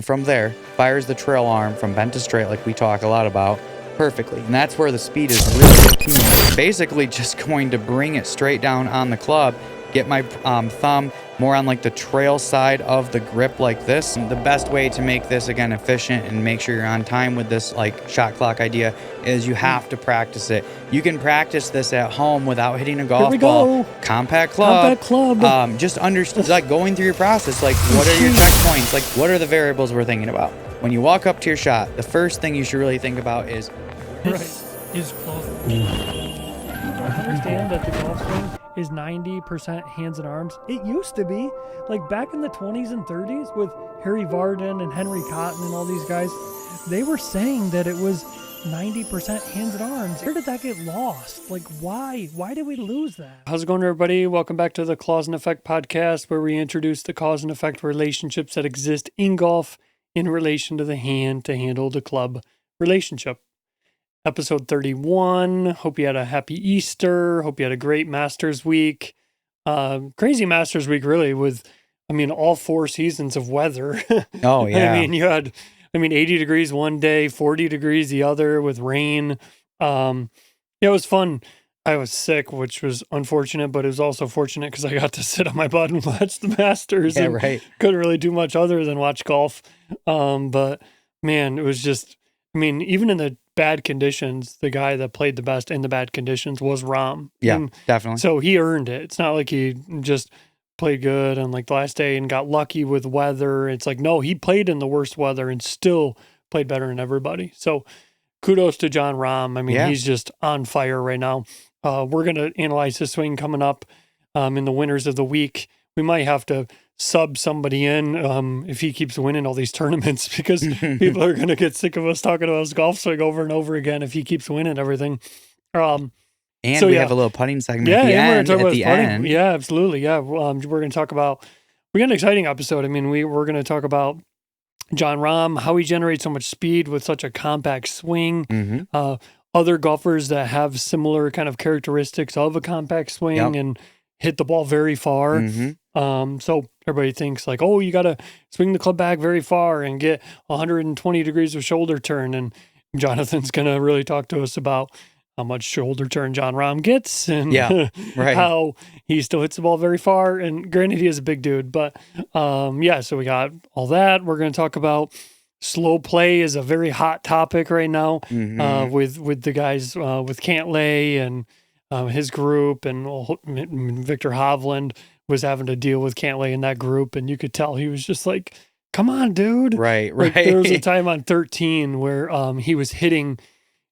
From there, fires the trail arm from bent to straight like we talk a lot about perfectly. And that's where the speed is really key. Basically just going to bring it straight down on the club, get my thumb more on like the trail side of the grip like this. The best way to make this again efficient and make sure you're on time with this like shot clock idea is you have to practice it. You can practice this at home without hitting a golf ball. Compact club. Just understand, like going through your process, like what are your checkpoints? Like what are the variables we're thinking about? When you walk up to your shot, the first thing you should really think about is is close. I understand that the golf swing is 90% hands and arms. It used to be, like back in the 20s and 30s with Harry Vardon and Henry Cotton and all these guys, they were saying that it was 90% hands and arms. Where did that get lost? Like, why? Why did we lose that? How's it going, everybody? Welcome back to the Cause and Effect podcast, where we introduce the cause and effect relationships that exist in golf in relation to the hand to handle the club relationship. Episode 31. Hope you had a happy Easter. Hope you had a great Masters week. Crazy Masters week, really, with, all 4 seasons of weather. Oh, yeah. You had, 80 degrees one day, 40 degrees the other with rain. It was fun. I was sick, which was unfortunate, but it was also fortunate because I got to sit on my butt and watch the Masters. Yeah, and right. Couldn't really do much other than watch golf. But man, it was just, even in the bad conditions, the guy that played the best in the bad conditions was Rahm. Yeah, definitely. So he earned it. It's not like he just played good on like the last day and got lucky with weather. It's like, no, he played in the worst weather and still played better than everybody. So kudos to Jon Rahm. He's just on fire right now. We're going to analyze his swing coming up in the winners of the week. We might have to sub somebody in if he keeps winning all these tournaments, because people are going to get sick of us talking about his golf swing over and over again if he keeps winning everything. And we have a little putting segment at the end. Yeah, absolutely. Yeah, we're going to talk about, we got an exciting episode. We're going to talk about Jon Rahm, how he generates so much speed with such a compact swing. Mm-hmm. Other golfers that have similar kind of characteristics of a compact swing and hit the ball very far. Mm-hmm. So everybody thinks like, oh, you got to swing the club back very far and get 120 degrees of shoulder turn. And Jonathan's going to really talk to us about how much shoulder turn Jon Rahm gets and how he still hits the ball very far. And granted, he is a big dude, but so we got all that. We're going to talk about slow play is a very hot topic right now with the guys with Cantlay and his group, and Victor Hovland was having to deal with Cantlay in that group, and you could tell he was just like, come on, dude. Right. Like, there was a time on 13 where he was hitting,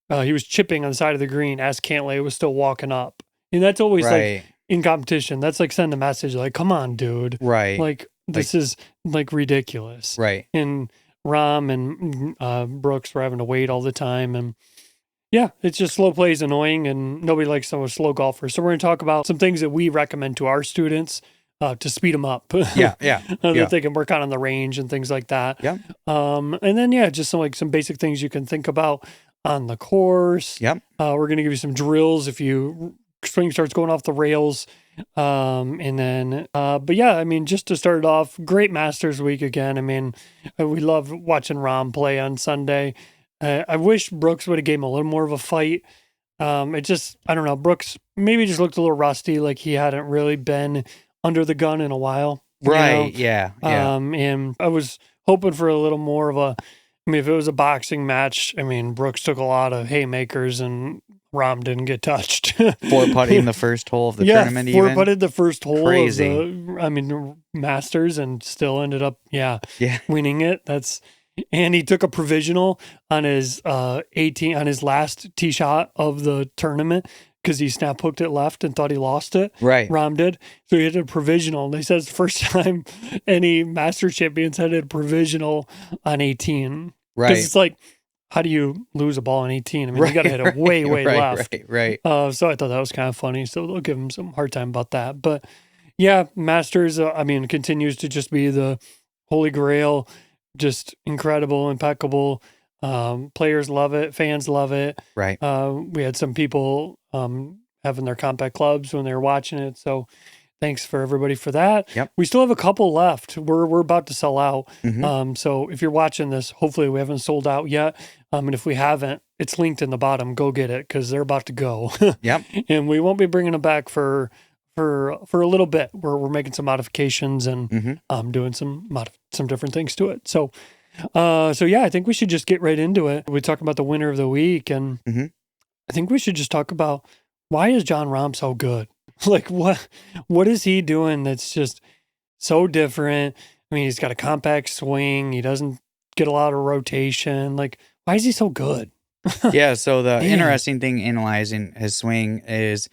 he was chipping on the side of the green as Cantlay was still walking up. And that's always like in competition, that's like send a message like, come on, dude. Right. Like, this is like ridiculous. Right. And Rahm and Brooks were having to wait all the time, and yeah, it's just slow play is annoying, and nobody likes some slow golfers. So we're going to talk about some things that we recommend to our students to speed them up. That they can work on the range and things like that. Yeah. And then just some basic things you can think about on the course. Yep. We're going to give you some drills if you swing starts going off the rails. And then, just to start it off, great Masters week again. We love watching Rahm play on Sunday. I wish Brooks would have gave him a little more of a fight. I don't know. Brooks maybe just looked a little rusty, like he hadn't really been under the gun in a while. Right. Yeah. And I was hoping for a little more of if it was a boxing match, Brooks took a lot of haymakers and Rahm didn't get touched. 4-putting the first hole of the tournament. 4-putted the first hole Crazy. of the Masters and still ended up winning it. And he took a provisional on his on his last tee shot of the tournament because he snap hooked it left and thought he lost it. Right. Rahm did. So he had a provisional. And they said it's the first time any Masters champions had a provisional on 18. Right. Because it's like, how do you lose a ball on 18? You got to hit it way left. Right. So I thought that was kind of funny. So they'll give him some hard time about that. But yeah, Masters, continues to just be the holy grail. Just incredible, impeccable. Players love it. Fans love it. Right. We had some people having their compact clubs when they were watching it. So thanks for everybody for that. Yep. We still have a couple left. We're about to sell out. Mhm. So if you're watching this, hopefully we haven't sold out yet. And if we haven't, it's linked in the bottom. Go get it because they're about to go. Yep. And we won't be bringing them back for a little bit. We're making some modifications and Mhm. doing some different things to it. So yeah, I think we should just get right into it. We talk about the winner of the week, and Mhm. I think we should just talk about why is Jon Rahm so good? Like what is he doing that's just so different? I mean, he's got a compact swing. He doesn't get a lot of rotation. Like, why is he so good? Yeah, so the Man. interesting thing analyzing his swing is,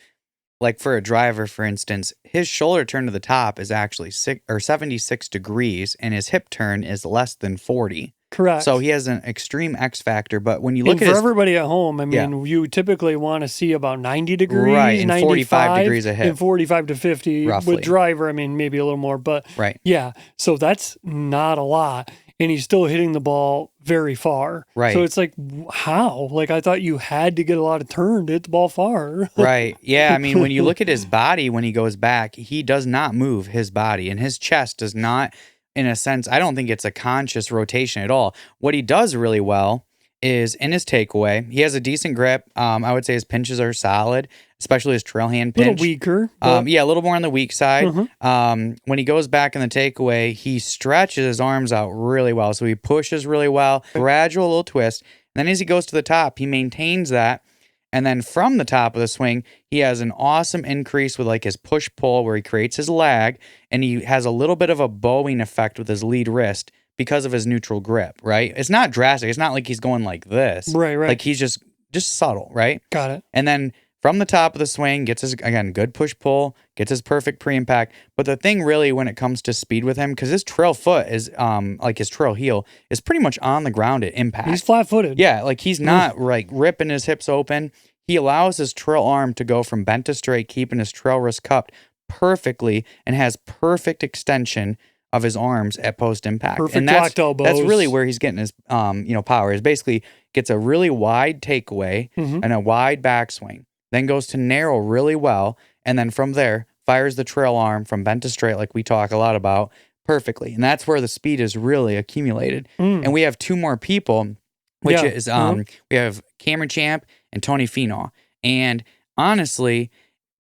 like for a driver, for instance, his shoulder turn to the top is actually 76 degrees, and his hip turn is less than 40. Correct. So he has an extreme X factor. But when you And look at for his everybody at home, I Yeah. mean, you typically want to see about 90 degrees, Right, and 45 95 degrees of hip. and 45 to 50 Roughly. with driver. I mean, maybe a little more, but Right. yeah. So that's not a lot. And he's still hitting the ball very far. Right. So it's like, how? Like, I thought you had to get a lot of turn to hit the ball far. Right. Yeah. I mean, when you look at his body when he goes back, he does not move his body, and his chest does not, in a sense, I don't think it's a conscious rotation at all. What he does really well is in his takeaway, he has a decent grip. I would say his pinches are solid, especially his trail hand A little pinch. weaker. Yeah, a little more on the weak side. Mhm. When he goes back in the takeaway, he stretches his arms out really well. So he pushes really well, gradual little twist. And then as he goes to the top, he maintains that. And then from the top of the swing, he has an awesome increase with like his push pull where he creates his lag, and he has a little bit of a bowing effect with his lead wrist because of his neutral grip, right? It's not drastic. It's not like he's going like this. Right. Like he's just subtle, right? Got it. And then from the top of the swing, gets his, again, good push pull, gets his perfect pre-impact. But the thing really when it comes to speed with him, because his trail foot is, like his trail heel, is pretty much on the ground at impact. He's flat footed. Yeah, like he's not like ripping his hips open. He allows his trail arm to go from bent to straight, keeping his trail wrist cupped perfectly, and has perfect extension of his arms at post impact. Perfect And that's, locked elbows. that's really where he's getting his power. Is basically gets a really wide takeaway and a wide backswing, then goes to narrow really well, and then from there fires the trail arm from bent to straight, like we talk a lot about, perfectly. And that's where the speed is really accumulated. And we have two more people, which is we have Cameron Champ and Tony Finau. And honestly,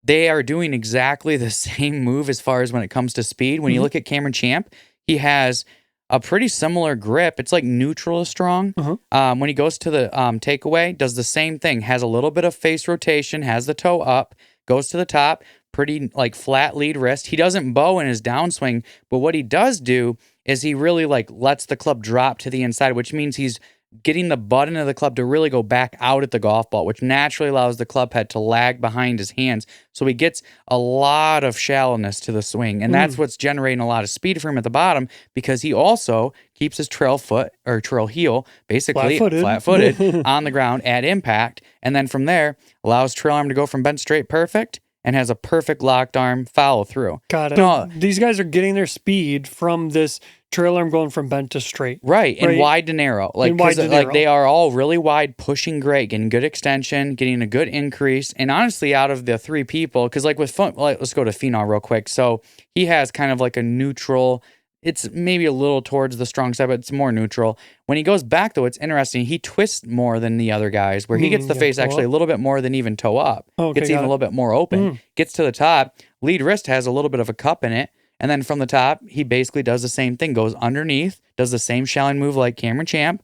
they are doing exactly the same move as far as when it comes to speed. When you look at Cameron Champ, he has a pretty similar grip. It's like neutral is strong. When he goes to the takeaway, does the same thing. Has a little bit of face rotation, has the toe up, goes to the top, pretty like flat lead wrist. He doesn't bow in his downswing, but what he does do is he really like lets the club drop to the inside, which means he's getting the butt end of the club to really go back out at the golf ball, which naturally allows the club head to lag behind his hands. So he gets a lot of shallowness to the swing. And that's what's generating a lot of speed for him at the bottom, because he also keeps his trail foot or trail heel basically flat-footed on the ground at impact. And then from there, allows trail arm to go from bent straight perfect and has a perfect locked arm follow through. Got it. No, These guys are getting their speed from this trail arm going from bent to straight. Right, and wide to narrow. Like, And wide to like narrow. they are all really wide, pushing great, getting good extension, getting a good increase. And honestly, out of the three people, because like with let's go to Finau real quick. So he has kind of like a neutral. It's maybe a little towards the strong side, but it's more neutral. When he goes back, though, it's interesting. He twists more than the other guys, where he gets the face actually a little bit more than even toe up. Okay, Gets even a little bit more open. Gets to the top. Lead wrist has a little bit of a cup in it. And then from the top, he basically does the same thing. Goes underneath, does the same shallow move like Cameron Champ.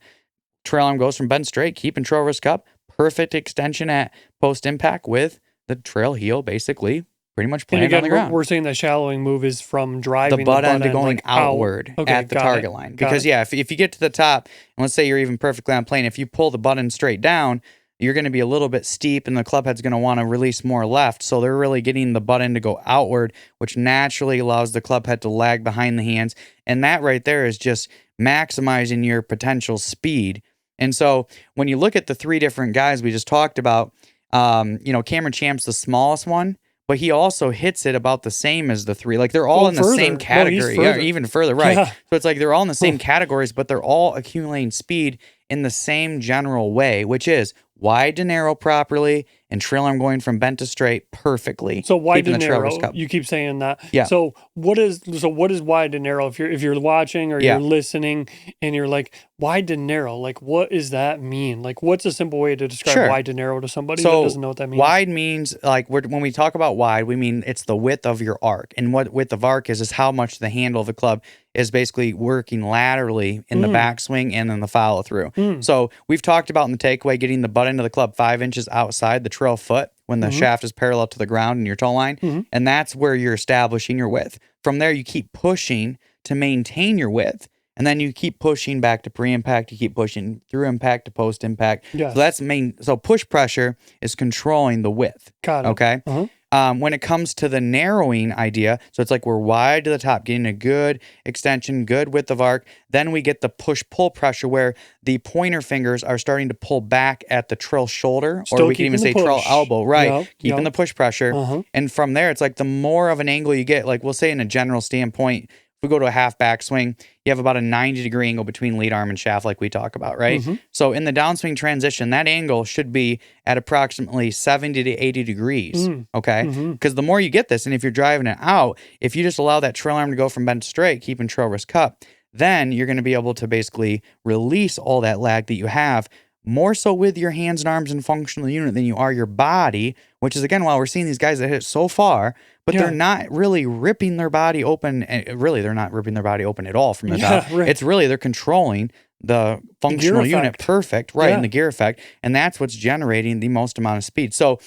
Trail arm goes from bent straight, keeping trail wrist cup. Perfect extension at post impact with the trail heel basically pretty much planted on the ground. We're saying the shallowing move is from driving the butt end to going like outward out. at the target line. Because if you get to the top, and let's say you're even perfectly on plane, if you pull the butt end straight down, you're going to be a little bit steep and the club head's going to want to release more left. So they're really getting the butt end to go outward, which naturally allows the club head to lag behind the hands. And that right there is just maximizing your potential speed. And so when you look at the three different guys we just talked about, Cameron Champ's the smallest one, but he also hits it about the same as the three. Like they're all in the same category. Yeah, even further, right. Yeah. So it's like they're all in the same categories, but they're all accumulating speed in the same general way, which is wide to narrow properly and trail arm going from bent to straight perfectly. So wide keeping to the trail wrist narrow. cup. You keep saying that. Yeah. So what is wide to narrow? If you're watching or you're listening and you're like, wide to narrow, like what does that mean? Like what's a simple way to describe wide to narrow to somebody that doesn't know what that means? Wide means like when we talk about wide, we mean it's the width of your arc. And what width of arc is how much the handle of the club is basically working laterally in the backswing and in the follow through. So we've talked about in the takeaway getting the butt end of the club 5 inches outside the trail foot when the shaft is parallel to the ground in your toe line. And that's where you're establishing your width. From there, you keep pushing to maintain your width. And then you keep pushing back to pre-impact, you keep pushing through impact to post-impact. Yes. So that's so push pressure is controlling the width. Got it. Okay? When it comes to the narrowing idea, so it's like we're wide to the top, getting a good extension, good width of arc. Then we get the push-pull pressure where the pointer fingers are starting to pull back at the trail shoulder, or we can even say trail elbow, right? Keeping the push pressure. And from there, it's like the more of an angle you get, like we'll say in a general standpoint, if we go to a half backswing, you have about a 90-degree angle between lead arm and shaft like we talk about, right? So in the downswing transition, that angle should be at approximately 70 to 80 degrees, okay? Because the more you get this, and if you're driving it out, if you just allow that trail arm to go from bent to straight, keeping trail wrist cup, then you're going to be able to basically release all that lag that you have more so with your hands and arms and functional unit than you are your body, which is, again, while we're seeing these guys that hit so far, but they're not really ripping their body open. And really, they're not ripping their body open at all from the top. Right. It's really, they're controlling the functional unit perfect, right, in the gear effect. And that's what's generating the most amount of speed. So,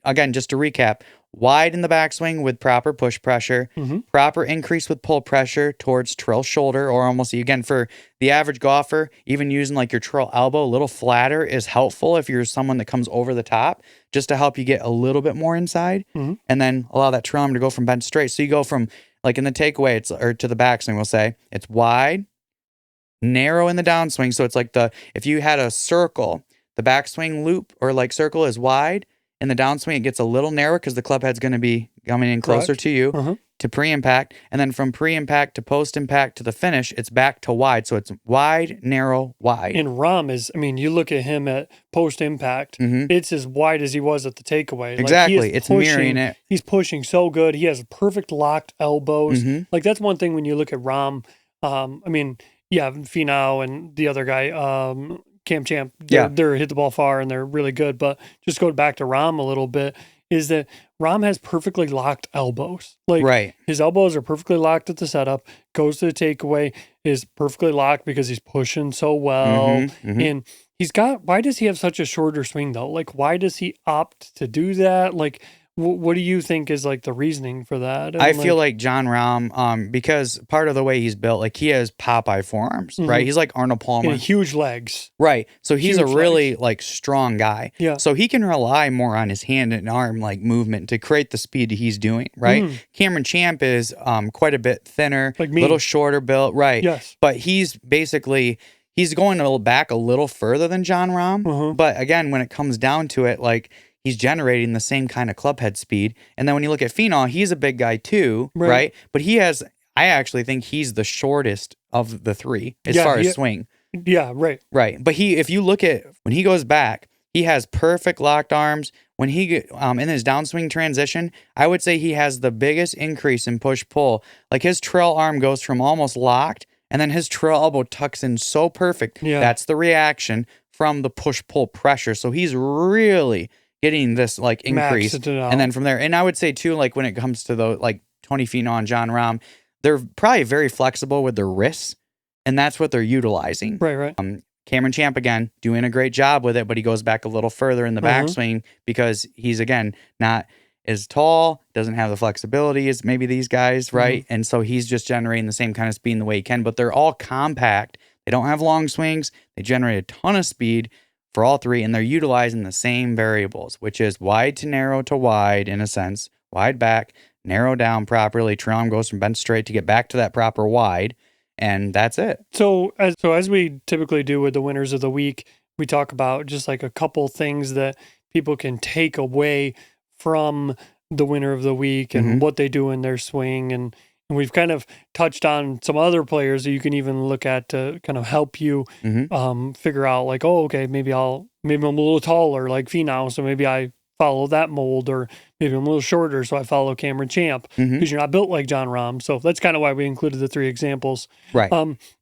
again, just to recap, wide in the backswing with proper push pressure, proper increase with pull pressure towards trail shoulder, or almost, again, for the average golfer, even using like your trail elbow, a little flatter is helpful if you're someone that comes over the top, just to help you get a little bit more inside, and then allow that trail arm to go from bent to straight. So you go from, like in the takeaway, or to the backswing, we'll say, it's wide, narrow in the downswing. So it's like if you had a circle, the backswing loop or like circle is wide. In the downswing, it gets a little narrower because the club head's going to be coming in closer to you to pre-impact. And then from pre-impact to post-impact to the finish, it's back to wide. So it's wide, narrow, wide. And Rahm is, I mean, you look at him at post-impact, it's as wide as he was at the takeaway. Exactly. Like it's mirroring it. He's pushing so good. He has perfect locked elbows. Like that's one thing when you look at Rahm. I mean, yeah, Finau and the other guy, Cam Champ, they're hit the ball far and they're really good. But just going back to Rahm a little bit, is that Rahm has perfectly locked elbows. Like his elbows are perfectly locked at the setup, goes to the takeaway, is perfectly locked because he's pushing so well. And why does he have such a shorter swing though? Like, why does he opt to do that? Like, what do you think is like the reasoning for that? And I feel like Jon Rahm, because part of the way he's built, like he has Popeye forearms, right? He's like Arnold Palmer. And huge legs. Right. So he's a really like strong guy. Yeah. So he can rely more on his hand and arm like movement to create the speed he's doing, right? Cameron Champ is quite a bit thinner, like me. Little shorter built, right? Yes. But he's basically, he's going back a little further than Jon Rahm. But again, when it comes down to it, like, he's generating the same kind of club head speed. And then when you look at Finau, he's a big guy too, right? But I actually think he's the shortest of the three as far as swing. Yeah, right. Right. But if you look at, when he goes back, he has perfect locked arms. When he, in his downswing transition, I would say he has the biggest increase in push-pull. Like his trail arm goes from almost locked, and then his trail elbow tucks in so perfect. Yeah. That's the reaction from the push-pull pressure. So he's really getting this like increase, and then from there, and I would say too, like when it comes to the like Tony Finau and Jon Rahm, they're probably very flexible with their wrists, and that's what they're utilizing. Right. Cameron Champ again doing a great job with it, but he goes back a little further in the backswing because he's again not as tall, doesn't have the flexibility as maybe these guys, right? And so he's just generating the same kind of speed in the way he can, but they're all compact. They don't have long swings. They generate a ton of speed for all three, and they're utilizing the same variables, which is wide to narrow to wide in a sense, wide back, narrow down properly. Trail arm goes from bent straight to get back to that proper wide, and that's it. So as we typically do with the winners of the week, we talk about just like a couple things that people can take away from the winner of the week and what they do in their swing. And we've kind of touched on some other players that you can even look at to kind of help you figure out like, oh, okay, maybe I'm a little taller like Finau, so maybe I follow that mold, or maybe I'm a little shorter, so I follow Cameron Champ, because you're not built like Jon Rahm. So that's kind of why we included the 3 examples. Right.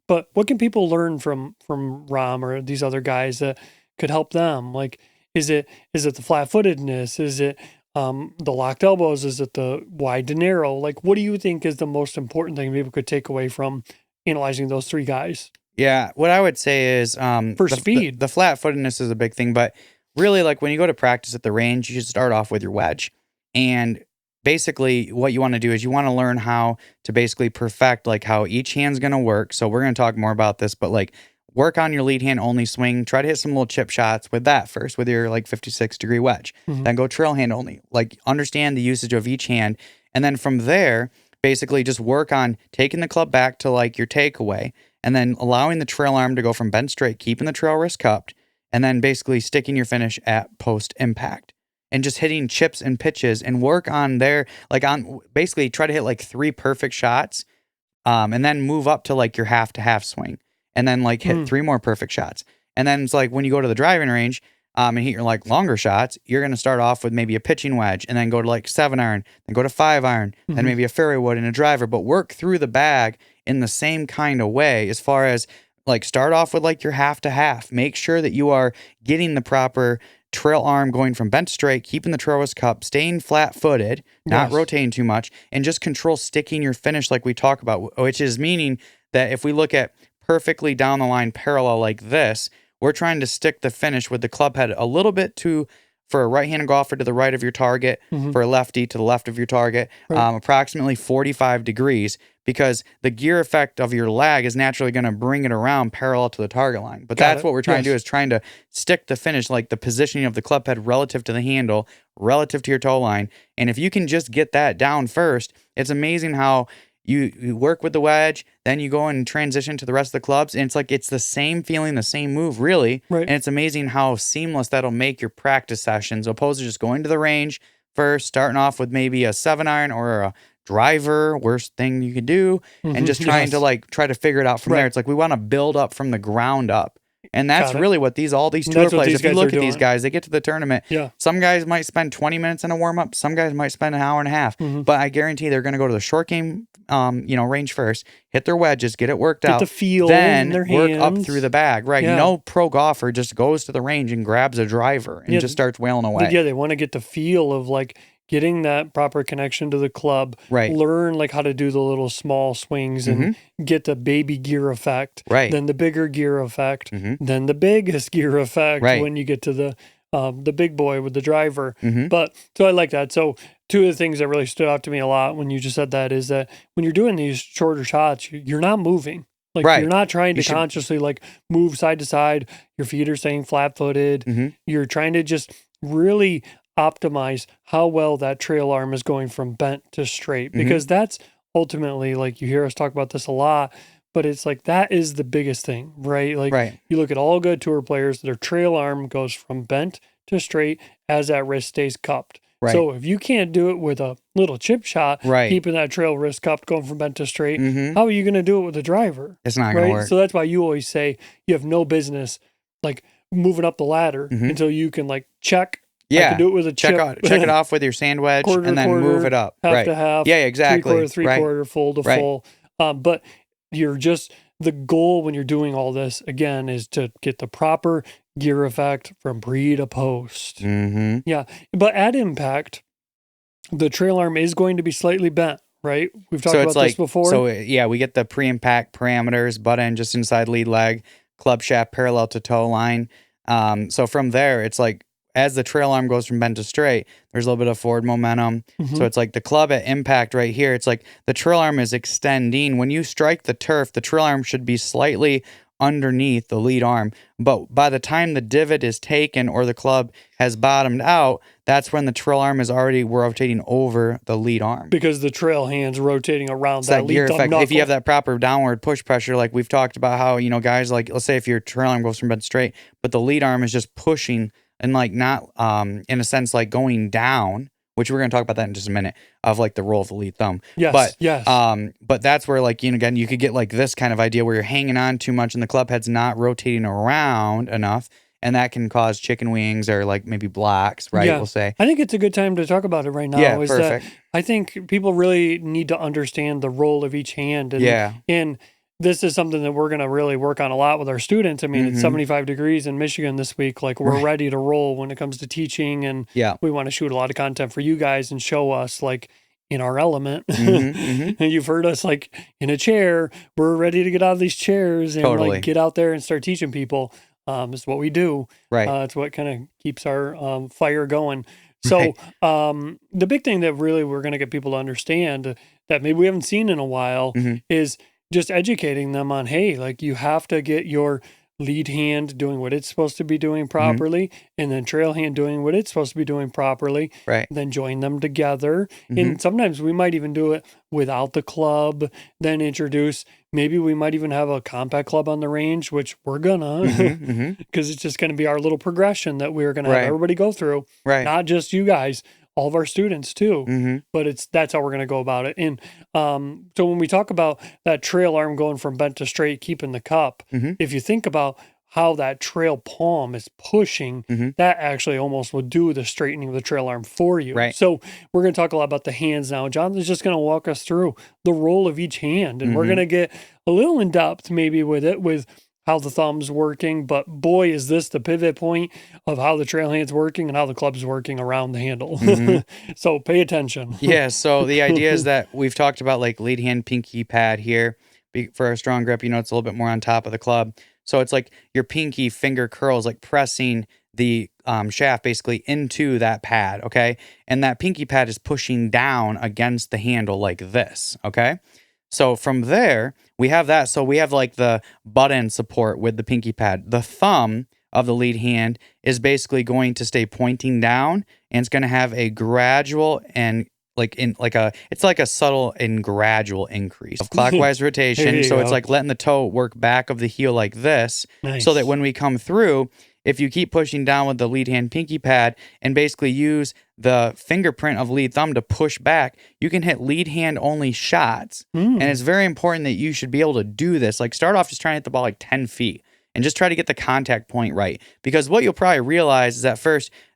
But what can people learn from Rahm or these other guys that could help them? Like, is it the flat-footedness? Is it the locked elbows? Is it the wide to narrow? Like, what do you think is the most important thing people could take away from analyzing those 3 guys? Yeah, what I would say is For speed. The flat-footedness is a big thing, but really, like, when you go to practice at the range, you should start off with your wedge. And basically, what you want to do is you want to learn how to basically perfect, like, how each hand's going to work. So we're going to talk more about this, but, like, work on your lead hand only swing. Try to hit some little chip shots with that first, with your, like, 56-degree wedge. Then go trail hand only. Like, understand the usage of each hand. And then from there, basically just work on taking the club back to, like, your takeaway, and then allowing the trail arm to go from bent straight, keeping the trail wrist cupped, and then basically sticking your finish at post impact and just hitting chips and pitches, and work on there, like, on basically try to hit like 3 perfect shots, and then move up to like your half to half swing, and then like hit 3 more perfect shots. And then it's like when you go to the driving range, and hit your like longer shots, you're going to start off with maybe a pitching wedge, and then go to like 7-iron, then go to 5-iron, then maybe a fairway wood and a driver, but work through the bag in the same kind of way, as far as like start off with like your half to half. Make sure that you are getting the proper trail arm going from bent straight, keeping the trail wrist cup, staying flat footed, not rotating too much, and just control sticking your finish like we talk about, which is meaning that if we look at perfectly down the line parallel like this, we're trying to stick the finish with the club head a little bit for a right-handed golfer to the right of your target, for a lefty to the left of your target, approximately 45 degrees, because the gear effect of your lag is naturally going to bring it around parallel to the target line. But that's what we're trying to do, is trying to stick the finish, like the positioning of the club head relative to the handle, relative to your toe line. And if you can just get that down first, it's amazing how you work with the wedge, then you go and transition to the rest of the clubs, and it's like it's the same feeling, the same move, really. Right. And it's amazing how seamless that'll make your practice sessions, opposed to just going to the range first, starting off with maybe a 7-iron or a driver, worst thing you could do, and just trying to like try to figure it out from there. It's like we want to build up from the ground up. And that's really what all these tour players, if you look at these guys, they get to the tournament. Some guys might spend 20 minutes in a warm up. Some guys might spend an hour and a half. But I guarantee they're going to go to the short game, range first, hit their wedges, get it worked out, the feel, then in their work hands. up through the bag. Right? No pro golfer just goes to the range and grabs a driver and just starts wailing away. Yeah, they want to get the feel of like getting that proper connection to the club, learn like how to do the little small swings and get the baby gear effect, then the bigger gear effect, then the biggest gear effect when you get to the big boy with the driver. But so I like that. So 2 of the things that really stood out to me a lot when you just said that is that when you're doing these shorter shots, you're not moving. Like you're not trying to consciously like move side to side. Your feet are staying flat footed. You're trying to just really optimize how well that trail arm is going from bent to straight, because that's ultimately, like, you hear us talk about this a lot, but it's like that is the biggest thing, right? Like you look at all good tour players, their trail arm goes from bent to straight as that wrist stays cupped. So if you can't do it with a little chip shot, keeping that trail wrist cupped going from bent to straight, how are you going to do it with a driver? It's not going to work. So that's why you always say you have no business like moving up the ladder until you can like check. I can do it with a chip. Check it off with your sand wedge, and then move it up. Half to half. Yeah, exactly. Three quarter, full to full. But you're just, the goal when you're doing all this, again, is to get the proper gear effect from pre to post. Yeah. But at impact, the trail arm is going to be slightly bent, right? We've talked about this before. So, yeah, we get the pre-impact parameters, butt end just inside lead leg, club shaft parallel to toe line. So from there, it's like, as the trail arm goes from bent to straight, there's a little bit of forward momentum. So it's like the club at impact right here. It's like the trail arm is extending. When you strike the turf, the trail arm should be slightly underneath the lead arm. But by the time the divot is taken or the club has bottomed out, that's when the trail arm is already rotating over the lead arm. Because the trail hand's rotating around that lead effect. If you have that proper downward push pressure, like we've talked about how, guys, like, let's say if your trail arm goes from bent straight, but the lead arm is just pushing and like not, in a sense, like going down, which we're going to talk about that in just a minute, of like the roll of the lead thumb. But that's where, like, again, you could get like this kind of idea where you're hanging on too much and the club head's not rotating around enough. and that can cause chicken wings or like maybe blocks, right? Yeah. We'll say. I think it's a good time to talk about it right now. Yeah, is perfect. that I think people really need to understand the role of each hand. And, Yeah. and this is something that we're going to really work on a lot with our students. I mean, it's 75 degrees in Michigan this week. Like, we're ready to roll when it comes to teaching, and Yeah. we want to shoot a lot of content for you guys and show us, like, in our element. And you've heard us, like, in a chair. We're ready to get out of these chairs and Totally. like get out there and start teaching people. Is what we do. Right. It's what kind of keeps our fire going. So the big thing that really we're going to get people to understand that maybe we haven't seen in a while is just educating them on, hey, like, you have to get your lead hand doing what it's supposed to be doing properly, and then trail hand doing what it's supposed to be doing properly, Right. then join them together. And sometimes we might even do it without the club, then introduce, maybe we might even have a compact club on the range, which we're gonna, because it's just going to be our little progression that we're going to have everybody go through, not just you guys, all of our students too, but that's how we're going to go about it. And so when we talk about that trail arm going from bent to straight, keeping the cup, if you think about how that trail palm is pushing, that actually almost will do the straightening of the trail arm for you. Right. So we're going to talk a lot about the hands now. Jonathan's just going to walk us through the role of each hand, and we're going to get a little in depth maybe with it, with how the thumb's working, but boy, is this the pivot point of how the trail hand's working and how the club's working around the handle. So pay attention. Yeah. So the idea is that we've talked about like lead hand pinky pad here for a strong grip. You know, it's a little bit more on top of the club. So it's like your pinky finger curls, like pressing the shaft basically into that pad. Okay. And that pinky pad is pushing down against the handle like this. Okay. So from there, we have that. So we have like the butt end support with the pinky pad. The thumb of the lead hand is basically going to stay pointing down, and it's going to have a gradual and it's like a subtle and gradual increase of clockwise rotation. So it's like letting the toe work back of the heel like this, so that when we come through, if you keep pushing down with the lead hand pinky pad and basically use the fingerprint of lead thumb to push back, you can hit lead hand only shots. And it's very important that you should be able to do this. Like, start off just trying to hit the ball like 10 feet and just try to get the contact point right. Because what you'll probably realize is that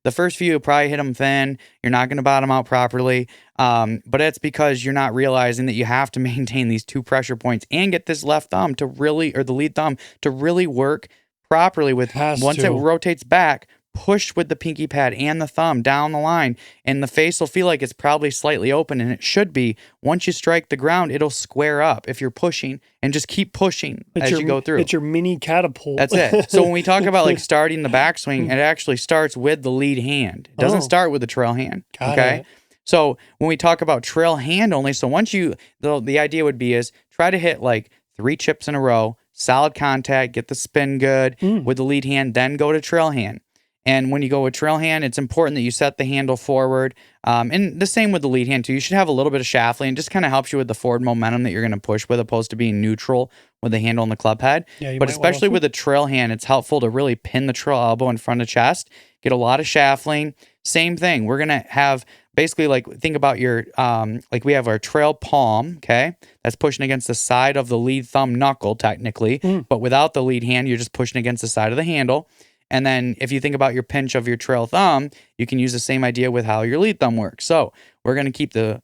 the first few, you'll probably hit them thin. You're not going to bottom out properly. But it's because you're not realizing that you have to maintain these two pressure points and get this left thumb to really, or the lead thumb to really work properly with once it rotates back, push with the pinky pad and the thumb down the line, and the face will feel like it's probably slightly open, and it should be. Once you strike the ground, it'll square up if you're pushing, and just keep pushing as you go through. It's your mini catapult. That's it. So when we talk about like starting the backswing, it actually starts with the lead hand. It doesn't start with the trail hand. Got it. So when we talk about trail hand only, so once the idea would be is try to hit like 3 chips in a row, solid contact, get the spin good with the lead hand, then go to trail hand. And when you go with trail hand, it's important that you set the handle forward. And the same with the lead hand too. You should have a little bit of shaft lean. It just kind of helps you with the forward momentum that you're going to push with, opposed to being neutral with the handle and the club head. But especially with the trail hand, it's helpful to really pin the trail elbow in front of chest, get a lot of shaft lean. Same thing. We're going to have basically, like, think about your, like, we have our trail palm, okay? That's pushing against the side of the lead thumb knuckle, technically. But without the lead hand, you're just pushing against the side of the handle. And then if you think about your pinch of your trail thumb, you can use the same idea with how your lead thumb works. So we're going to keep the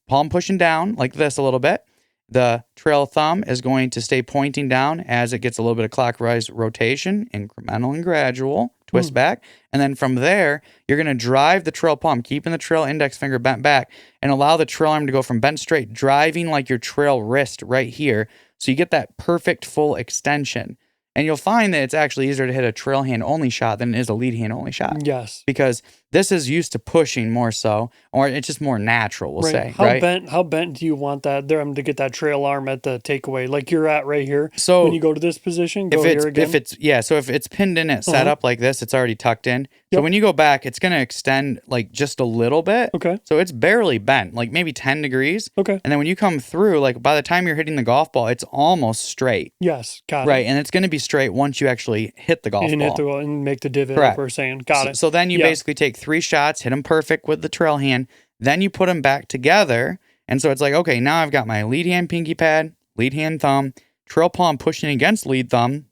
palm pushing down like this a little bit. The trail thumb is going to stay pointing down as it gets a little bit of clockwise rotation, incremental and gradual, twist back. And then from there, you're going to drive the trail palm, keeping the trail index finger bent back, and allow the trail arm to go from bent straight, driving like your trail wrist right here. So you get that perfect full extension. And you'll find that it's actually easier to hit a trail hand only shot than it is a lead hand only shot. Yes. Because this is used to pushing more so, or it's just more natural, we'll say. How bent do you want that there to get that trail arm at the takeaway? Like you're at right here. So when you go to this position, go here again. So if it's pinned in, set up like this, it's already tucked in. So when you go back, it's going to extend like just a little bit. Okay. So it's barely bent, like maybe 10 degrees. Okay. And then when you come through, like by the time you're hitting the golf ball, it's almost straight. Yes. Got it. Right. And it's going to be straight once you actually hit the golf ball. And make the divot. Correct. Like we're saying. Got it. So then you basically take 3 shots, hit them perfect with the trail hand. Then you put them back together. And so it's like, okay, now I've got my lead hand pinky pad, lead hand thumb, trail palm pushing against lead thumb,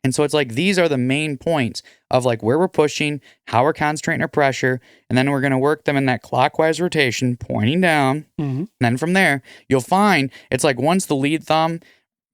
And so it's like these are the main points of like where we're pushing, how we're concentrating our pressure, and then we're going to work them in that clockwise rotation, pointing down. Mm-hmm. And then from there, you'll find it's like once the lead thumb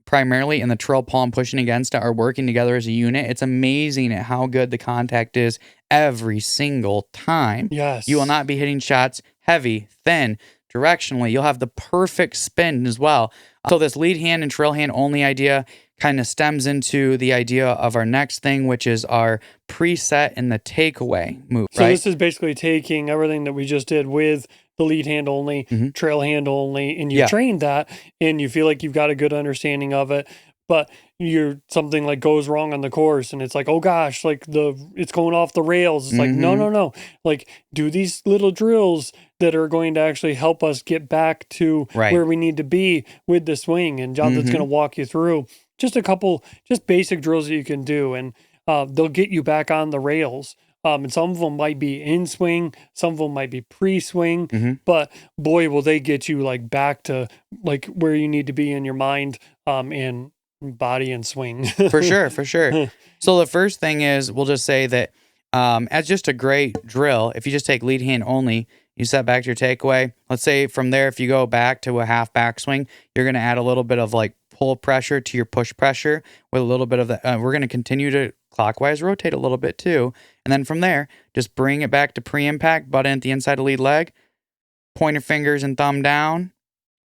primarily and the trail palm pushing against it are working together as a unit, it's amazing at how good the contact is every single time. Yes. You will not be hitting shots heavy, thin, directionally. You'll have the perfect spin as well. So this lead hand and trail hand only idea kind of stems into the idea of our next thing, which is our preset and the takeaway move, So right? this is basically taking everything that we just did with the lead hand only, trail hand only, and you trained that, and you feel like you've got a good understanding of it, but you're something like goes wrong on the course, and it's like, oh gosh, like it's going off the rails. It's like, no, like do these little drills that are going to actually help us get back to where we need to be with the swing, and Jonathan's going to walk you through just a couple, just basic drills that you can do, and they'll get you back on the rails. And some of them might be in swing, some of them might be pre-swing, but boy, will they get you like back to like where you need to be in your mind, and body and swing. For sure. So the first thing is, we'll just say that as just a great drill, if you just take lead hand only, you set back to your takeaway. Let's say from there, if you go back to a half backswing, you're going to add a little bit of like pull pressure to your push pressure with a little bit of the, we're going to continue to clockwise rotate a little bit too. And then from there, just bring it back to pre-impact, butt in at the inside of lead leg, pointer fingers and thumb down,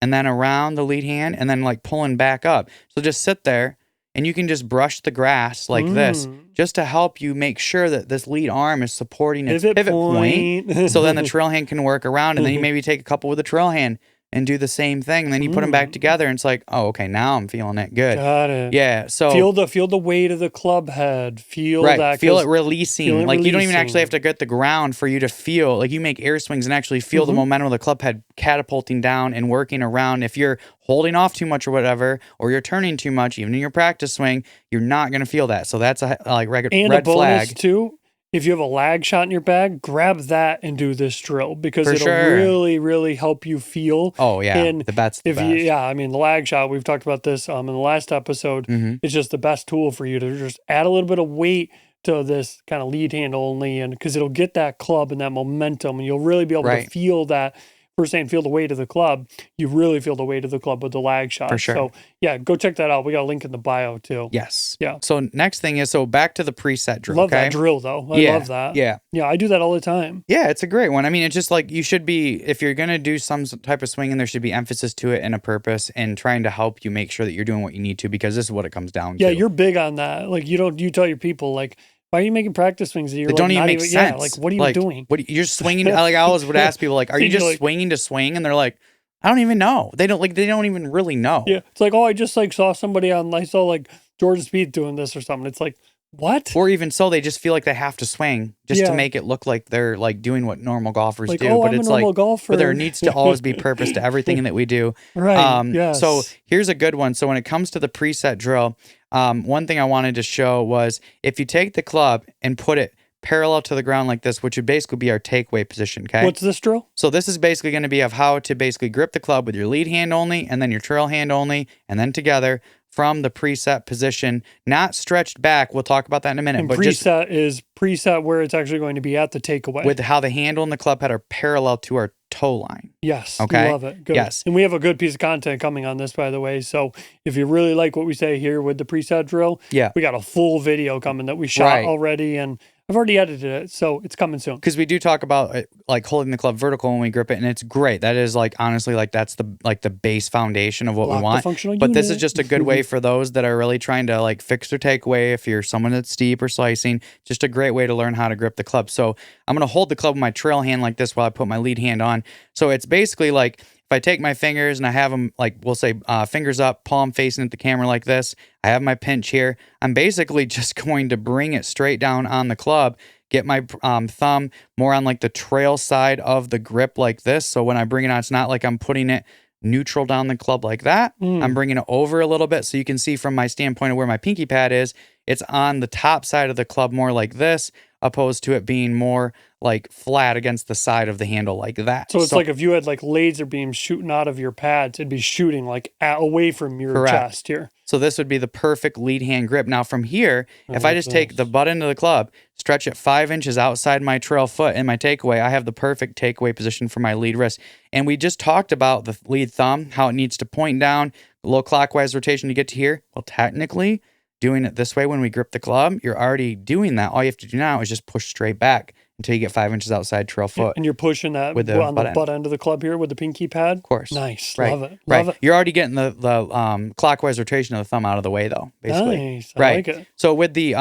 and then around the lead hand, and then like pulling back up. So just sit there, and you can just brush the grass like this, just to help you make sure that this lead arm is supporting its pivot point. So then the trail hand can work around, and then you maybe take a couple with the trail hand and do the same thing. And then you put them back together, and it's like, oh, okay, now I'm feeling it good. Got it. Yeah. So feel the weight of the club head. Feel that. Feel it releasing. You don't even actually have to get the ground for you to feel. Like you make air swings and actually feel the momentum of the club head catapulting down and working around. If you're holding off too much or whatever, or you're turning too much, even in your practice swing, you're not going to feel that. So that's a red a bonus flag too. If you have a lag shot in your bag, grab that and do this drill, because it'll really, really help you feel. Oh yeah, and that's the best. I mean, the lag shot, we've talked about this in the last episode. It's just the best tool for you to just add a little bit of weight to this kind of lead hand only, and because it'll get that club and that momentum, and you'll really be able to feel that. We're saying feel the weight of the club. You really feel the weight of the club with the lag shot. For sure. So yeah, go check that out. We got a link in the bio too. Yes. Yeah. So next thing is, so back to the preset drill. Love that drill though. I love that. Yeah. Yeah, I do that all the time. Yeah, it's a great one. I mean, it's just like you should be, if you're going to do some type of swinging, there should be emphasis to it and a purpose, and trying to help you make sure that you're doing what you need to, because this is what it comes down to. Yeah, you're big on that. Like you tell your people like, why are you making practice swings that don't even make sense? Yeah, like what are you doing? You're swinging? Like I always would ask people, like, are you just swinging to swing? And they're like, I don't even know. They don't even really know. Yeah, it's like, oh, I just like saw somebody I saw like Jordan Spieth doing this or something. It's like, what? Or even so, they just feel like they have to swing just to make it look like they're like doing what normal golfers like, do. Oh, but I'm it's a normal like, golfer. but there needs to always be purpose to everything that we do. Right. Yes. So here's a good one. So when it comes to the preset drill, one thing I wanted to show was if you take the club and put it parallel to the ground like this, which would basically be our takeaway position. Okay. What's this drill? So this is basically going to be of how to basically grip the club with your lead hand only, and then your trail hand only, and then together from the preset position, not stretched back. We'll talk about that in a minute. And but preset is preset where it's actually going to be at the takeaway. With how the handle and the club head are parallel to our toe line. Yes. Okay. Love it. Good. Yes. And we have a good piece of content coming on this, by the way. So if you really like what we say here with the preset drill, we got a full video coming that we shot already, and I've already edited it, so it's coming soon. Because we do talk about like holding the club vertical when we grip it, and it's great. That is like honestly like that's the base foundation of what we want. But this is just a good way for those that are really trying to like fix their takeaway. If you're someone that's steep or slicing, just a great way to learn how to grip the club. So I'm gonna hold the club with my trail hand like this while I put my lead hand on. So it's basically like, if I take my fingers and I have them, like we'll say fingers up, palm facing at the camera like this, I have my pinch here. I'm basically just going to bring it straight down on the club, get my thumb more on like the trail side of the grip like this. So when I bring it on, it's not like I'm putting it neutral down the club like that. I'm bringing it over a little bit so you can see from my standpoint of where my pinky pad is, it's on the top side of the club more like this, opposed to it being more like flat against the side of the handle like that. So it's like if you had like laser beams shooting out of your pads, it'd be shooting like away from your chest here. So this would be the perfect lead hand grip. Now from here, if I just take the butt end of the club, stretch it 5 inches outside my trail foot in my takeaway, I have the perfect takeaway position for my lead wrist. And we just talked about the lead thumb, how it needs to point down, a little clockwise rotation to get to here. Well, technically, doing it this way when we grip the club, you're already doing that. All you have to do now is just push straight back until you get 5 inches outside trail foot. And you're pushing that with on the butt end of the club here with the pinky pad? Of course. Nice. Right. Love it. Right. Love it. You're already getting the clockwise rotation of the thumb out of the way, though, basically. Nice. I right. like it. So with the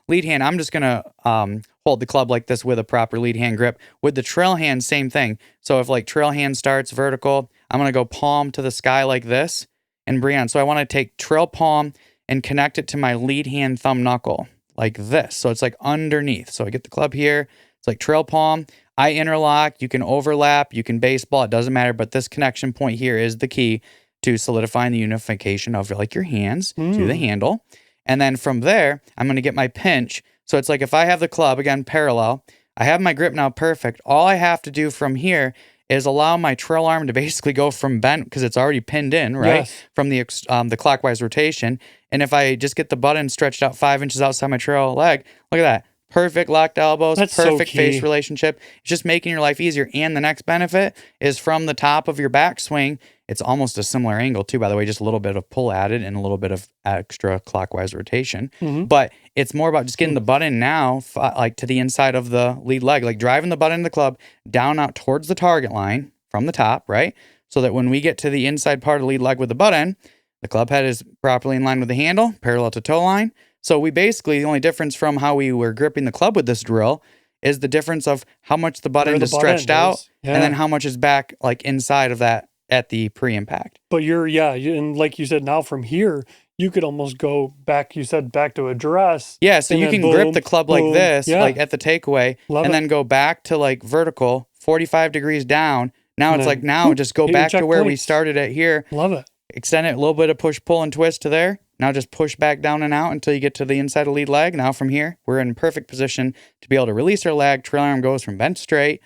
lead hand, I'm just going to hold the club like this with a proper lead hand grip. With the trail hand, same thing. So if like trail hand starts vertical, I'm going to go palm to the sky like this and bring on. So I want to take trail palm and connect it to my lead hand thumb knuckle like this. So it's like underneath. So I get the club here. It's like trail palm. I interlock. You can overlap. You can baseball. It doesn't matter. But this connection point here is the key to solidifying the unification of like your hands to the handle. And then from there, I'm going to get my pinch. So it's like if I have the club, again, parallel, I have my grip now perfect. All I have to do from here is allow my trail arm to basically go from bent because it's already pinned in, right? Yes. From the clockwise rotation. And if I just get the button stretched out 5 inches outside my trail leg, look at that. Perfect locked elbows, That's perfect so face key. relationship. It's just making your life easier. And the next benefit is from the top of your backswing. It's almost a similar angle too, by the way, just a little bit of pull added and a little bit of extra clockwise rotation. But it's more about just getting the button now, like to the inside of the lead leg, like driving the button of the club down out towards the target line from the top, right? So that when we get to the inside part of the lead leg with the button, the club head is properly in line with the handle, parallel to toe line. So we basically, the only difference from how we were gripping the club with this drill is the difference of how much the butt end is stretched out and then how much is back like inside of that at the pre-impact. But and like you said, now from here, you could almost go back, you said back to address. Yeah, so you can grip the club like this, like at the takeaway, Love and it. then go back to like vertical, 45 degrees down. Now And it's then, like now just go hit your back to where we checkpoints. started at here. Love it. Extend it a little bit of push, pull, and twist to there. Now just push back down and out until you get to the inside of lead leg. Now from here, we're in perfect position to be able to release our leg. Trail arm goes from bent straight,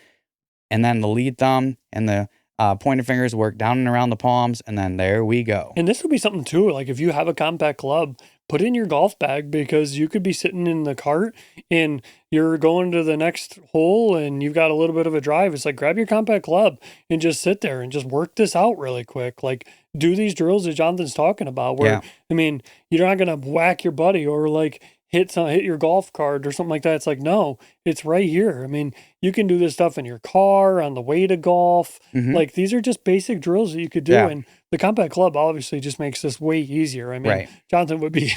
and then the lead thumb and the pointer fingers work down and around the palms, and then there we go. And this would be something too, like if you have a compact club, put it in your golf bag because you could be sitting in the cart and you're going to the next hole and you've got a little bit of a drive. It's like grab your compact club and just sit there and just work this out really quick. Like do these drills that Jonathan's talking about where, I mean, you're not going to whack your buddy or like hit your golf cart or something like that. It's like, no, it's right here. I mean, you can do this stuff in your car, on the way to golf. Like these are just basic drills that you could do. And the compact club obviously just makes this way easier. I mean, Jonathan would be,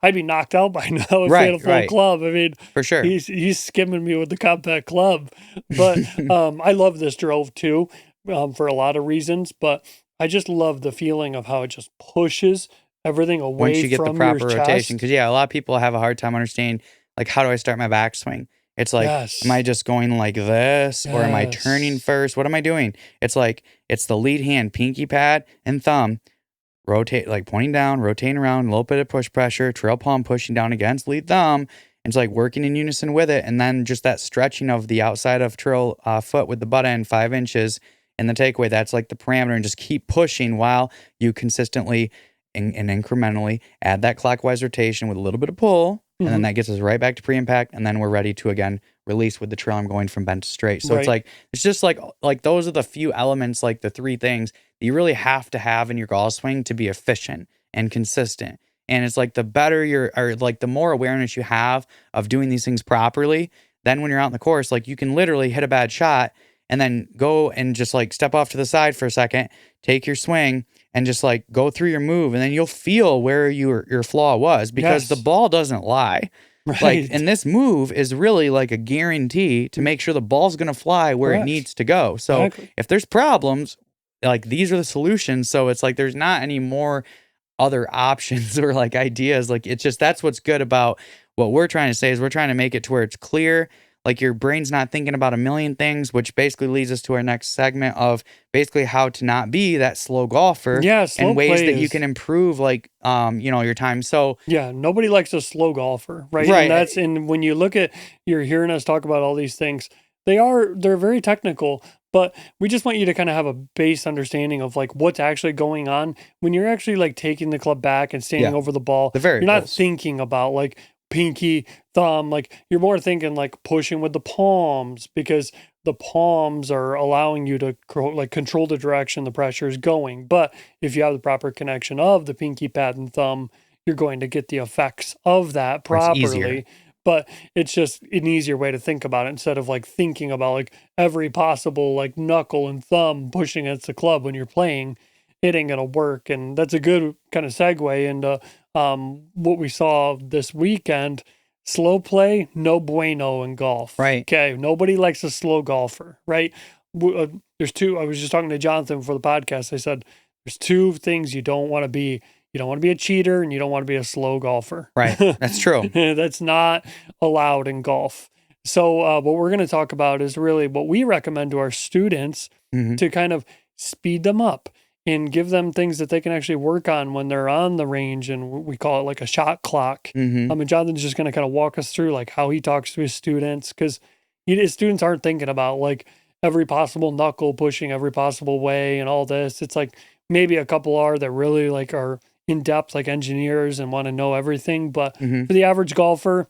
I'd be knocked out by now if he had a full club. I mean, for sure. He's skimming me with the compact club. But I love this drill too for a lot of reasons. But I just love the feeling of how it just pushes everything away once you get from the proper your rotation. chest. Because a lot of people have a hard time understanding, like, how do I start my backswing? It's like, am I just going like this or am I turning first? What am I doing? It's like, it's the lead hand, pinky pad and thumb, rotate, like pointing down, rotating around, a little bit of push pressure, trail palm pushing down against lead thumb. It's like working in unison with it. And then just that stretching of the outside of trail foot with the butt end 5 inches in the takeaway. That's like the parameter, and just keep pushing while you consistently and incrementally add that clockwise rotation with a little bit of pull. And then that gets us right back to pre-impact. And then we're ready to, again, release with the trail arm going from bent to straight. So it's just like those are the few elements, like the three things that you really have to have in your golf swing to be efficient and consistent. And it's like the better or like the more awareness you have of doing these things properly, then when you're out in the course, like you can literally hit a bad shot and then go and just like step off to the side for a second, take your swing and just like go through your move. And then you'll feel where your flaw was, because the ball doesn't lie. Like, and this move is really like a guarantee to make sure the ball's going to fly where it needs to go. So if there's problems, like these are the solutions. So it's like, there's not any more other options or like ideas. Like, it's just, that's what's good about what we're trying to say is we're trying to make it to where it's clear. Like your brain's not thinking about a million things, which basically leads us to our next segment of basically how to not be that slow golfer. And ways that you can improve, like, your time. So nobody likes a slow golfer, right? And when you look at, you're hearing us talk about all these things, they're very technical, But we just want you to kind of have a base understanding of like what's actually going on when you're actually like taking the club back and standing Yeah. over the ball. The You're not variables. thinking about like pinky, thumb, like you're more thinking like pushing with the palms because the palms are allowing you to like control the direction the pressure is going. But if you have the proper connection of the pinky, pad, and thumb, you're going to get the effects of that Or it's easier. properly. But it's just an easier way to think about it instead of like thinking about like every possible like knuckle and thumb pushing against the club when you're playing. It ain't gonna work. And that's a good kind of segue into what we saw this weekend. Slow play, no bueno in golf. Right. Okay. Nobody likes a slow golfer, right? There's two. I was just talking to Jonathan for the podcast. I said, there's two things you don't want to be. You don't want to be a cheater and you don't want to be a slow golfer. Right. That's true. That's not allowed in golf. So what we're going to talk about is really what we recommend to our students to kind of speed them up and give them things that they can actually work on when they're on the range. And we call it like a shot clock. I mean, Jonathan's just going to kind of walk us through like how he talks to his students because his students aren't thinking about like every possible knuckle pushing every possible way and all this. It's like maybe a couple are that really like are in depth like engineers and want to know everything. But for the average golfer,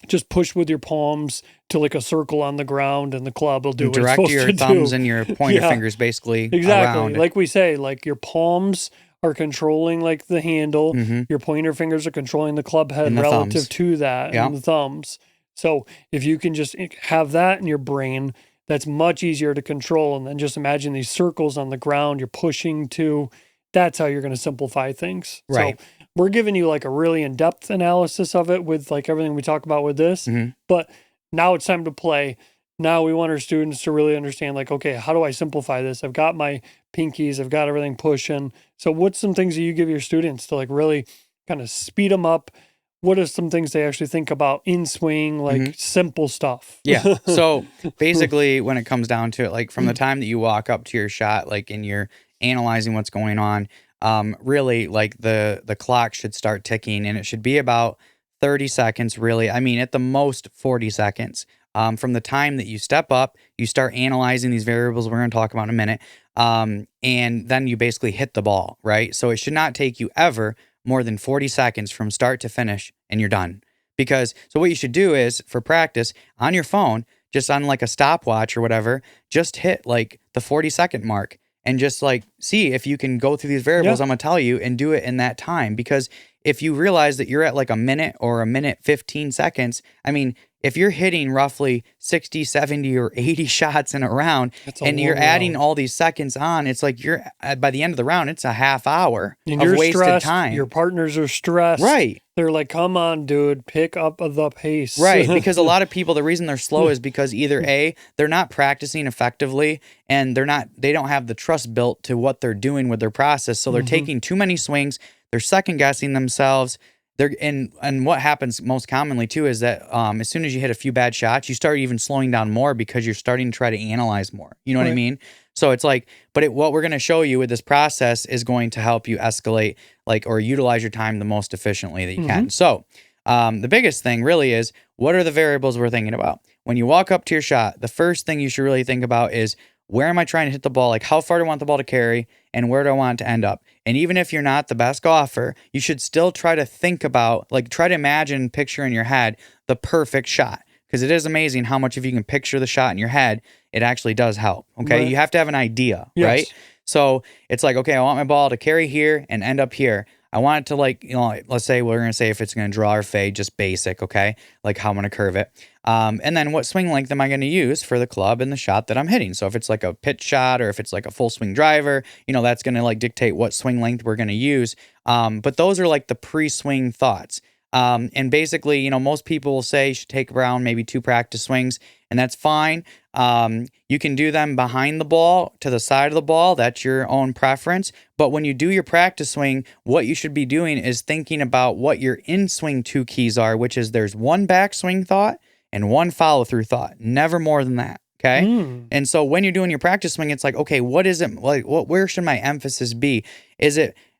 just push with your palms to like a circle on the ground and the club will do what it's Direct supposed your to thumbs do. and your pointer fingers basically Exactly. around. Like we say, like your palms are controlling like the handle. Your pointer fingers are controlling the club head And the relative thumbs. to that and the thumbs. So if you can just have that in your brain, that's much easier to control. And then just imagine these circles on the ground you're pushing to. That's how you're going to simplify things. Right. So we're giving you like a really in-depth analysis of it with like everything we talk about with this. But now it's time to play. Now we want our students to really understand like, okay, how do I simplify this? I've got my pinkies, I've got everything pushing. So what's some things that you give your students to like really kind of speed them up? What are some things they actually think about in swing, like simple stuff? Yeah. So basically when it comes down to it, like from the time that you walk up to your shot, like and you're analyzing what's going on, really like the clock should start ticking and it should be about 30 seconds really. I mean, at the most 40 seconds. From the time that you step up, you start analyzing these variables we're going to talk about in a minute. And then you basically hit the ball, right? So it should not take you ever more than 40 seconds from start to finish and you're done. Because so what you should do is for practice on your phone, just on like a stopwatch or whatever, just hit like the 40-second mark and just like see if you can go through these variables I'm going to tell you and do it in that time. Because if you realize that you're at like a minute or a minute 15 seconds, I mean, if you're hitting roughly 60, 70, or 80 shots in a round and you're adding all these seconds on, it's like you're by the end of the round, it's a half hour and of you're wasted stressed, time. your partners are stressed. Right. They're like, come on, dude, pick up the pace. Right. Because a lot of people, the reason they're slow is because either A, they're not practicing effectively and they don't have the trust built to what they're doing with their process. So they're taking too many swings. They're second guessing themselves. And what happens most commonly too is that as soon as you hit a few bad shots, you start even slowing down more because you're starting to try to analyze more. You know what I mean? So it's like, but what we're going to show you with this process is going to help you escalate like or utilize your time the most efficiently that you can. So the biggest thing really is what are the variables we're thinking about? When you walk up to your shot, the first thing you should really think about is where am I trying to hit the ball? Like how far do I want the ball to carry and where do I want it to end up? And even if you're not the best golfer, you should still try to think about, like try to imagine, picture in your head the perfect shot. Because it is amazing how much if you can picture the shot in your head, it actually does help. Okay. You have to have an idea, right? So it's like, okay, I want my ball to carry here and end up here. I want it to like, let's say we're going to say if it's going to draw or fade, just basic, okay? Like how I'm going to curve it. And then what swing length am I going to use for the club and the shot that I'm hitting? So if it's like a pitch shot or if it's like a full swing driver, that's going to like dictate what swing length we're going to use. But those are like the pre-swing thoughts. And basically, most people will say you should take around maybe 2 practice swings, and that's fine. You can do them behind the ball, to the side of the ball. That's your own preference. But when you do your practice swing, what you should be doing is thinking about what your in-swing 2 keys are, which is there's 1 backswing thought and 1 follow-through thought. Never more than that. Okay. And so when you're doing your practice swing, it's like, okay, what is it like? Where should my emphasis be?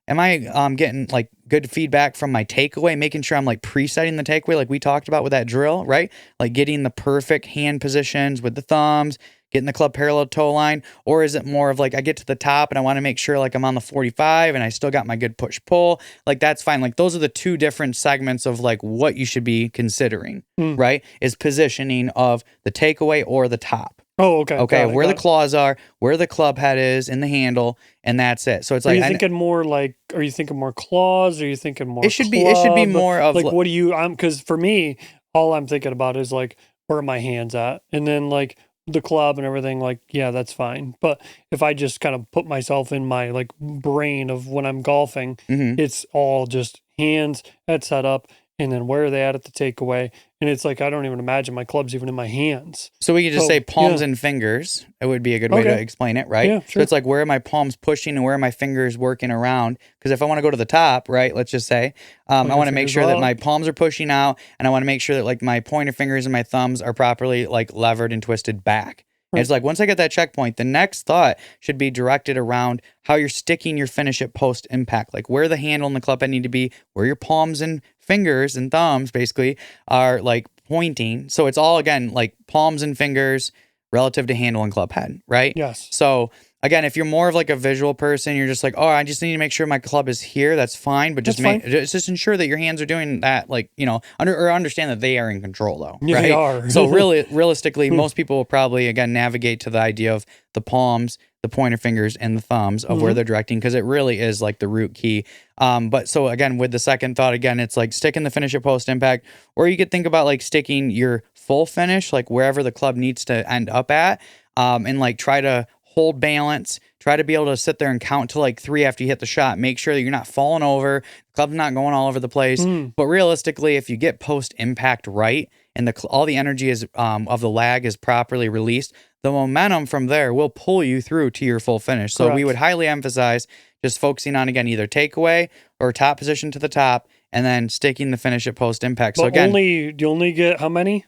Am I getting like good feedback from my takeaway, making sure I'm like presetting the takeaway like we talked about with that drill, right? Like getting the perfect hand positions with the thumbs, getting the club parallel to toe line? Or is it more of like I get to the top and I want to make sure like I'm on the 45 and I still got my good push pull? Like that's fine. Like those are the two different segments of like what you should be considering, right? Is positioning of the takeaway or the top. Oh, okay. Okay, Got where the it. claws are, where the club head is in the handle, and that's it. So it's Are like you thinking more like? Are you thinking more claws? Are you thinking more? it should be club? more of like what do you? Because for me, all I'm thinking about is like where are my hands at, and then like the club and everything. Like yeah, that's fine. But if I just kind of put myself in my like brain of when I'm golfing, it's all just hands, head setup, and then where are they at the takeaway. And it's like I don't even imagine my clubs even in my hands. So we could just So, say palms yeah. and fingers. It would be a good way to Okay. explain it, right? Yeah, So sure. it's like where are my palms pushing and where are my fingers working around? Because if I want to go to the top, right, let's just say, I Pointer want to make fingers sure that my up. palms are pushing out, and I want to make sure that like my pointer fingers and my thumbs are properly like levered and twisted back. And Right. it's like once I get that checkpoint, the next thought should be directed around how you're sticking your finish at post impact, like where the handle and the club head need to be, where your palms and fingers and thumbs basically are like pointing. So it's all again like palms and fingers relative to handle and club head, right? Yes. So again, if you're more of like a visual person, you're just like, oh, I just need to make sure my club is here. That's fine, but just ensure that your hands are doing that, like understand that they are in control, though. Yeah, right? they are. So really, realistically, most people will probably again navigate to the idea of the palms, the pointer fingers, and the thumbs of where they're directing because it really is like the root key. But so again, with the second thought, again, it's like sticking the finish at post impact, or you could think about like sticking your full finish, like wherever the club needs to end up at, and like try to hold balance, try to be able to sit there and count to like 3 after you hit the shot. Make sure that you're not falling over, the club's not going all over the place. But realistically, if you get post impact right and all the energy is of the lag is properly released, the momentum from there will pull you through to your full finish. So we Correct. would highly emphasize just focusing on again either takeaway or top position to the top, and then sticking the finish at post impact. So But again, you only get how many?